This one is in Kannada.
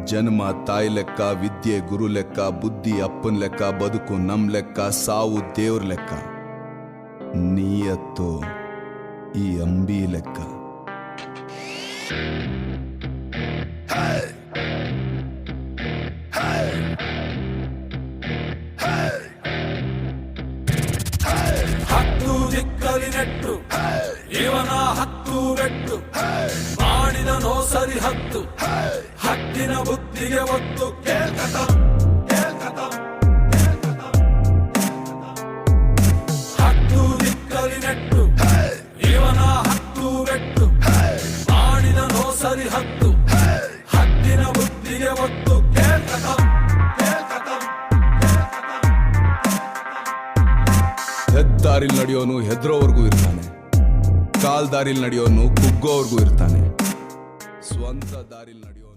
ಜನ್ಮ ತಾಯಿ ಲೆಕ್ಕ, ವಿದ್ಯೆ ಗುರು ಲೆಕ್ಕ, ಬುದ್ಧಿ ಅಪ್ಪನ ಲೆಕ್ಕ, ಬದುಕು ನಮ್ ಲೆಕ್ಕ, ಸಾವು ದೇವ್ರ ಲೆಕ್ಕ, ನೀಯತ್ತು ಈ ಅಂಬಿ ಲೆಕ್ಕ. ಹತ್ತು ದಿಕ್ಕಲಿ ನೆಟ್ಟು ಇವನ ಹತ್ತು ಬೆಟ್ಟು ಮಾಡಿದನೋ ಸರಿ ಹತ್ತು ಹತ್ತಿನ ಬುದ್ಧಿಗೆ ಒತ್ತು ಹತ್ತು ದಿಕ್ಕಲಿ ನೆಟ್ಟು ಇವನ ಹತ್ತು ಬೆಟ್ಟು ಮಾಡಿದನೋ ಸರಿ ಹತ್ತು ಹತ್ತಿನ ಬುದ್ಧಿಗೆ ಒತ್ತು ಹೆದ್ದಾರಿಲ್ ನಡೆಯೋನು ಹೆದ್ರೋವರೆಗೂ ಇರ್ತಾನೆ, ಕಾಲ್ ದಾರಿಲ್ ನಡೆಯೋನು ಕುಗ್ಗೋವರೆಗೂ ಇರ್ತಾನೆ, ಸ್ವಂತ ದಾರಿಲ್ ನಡೆಯೋನು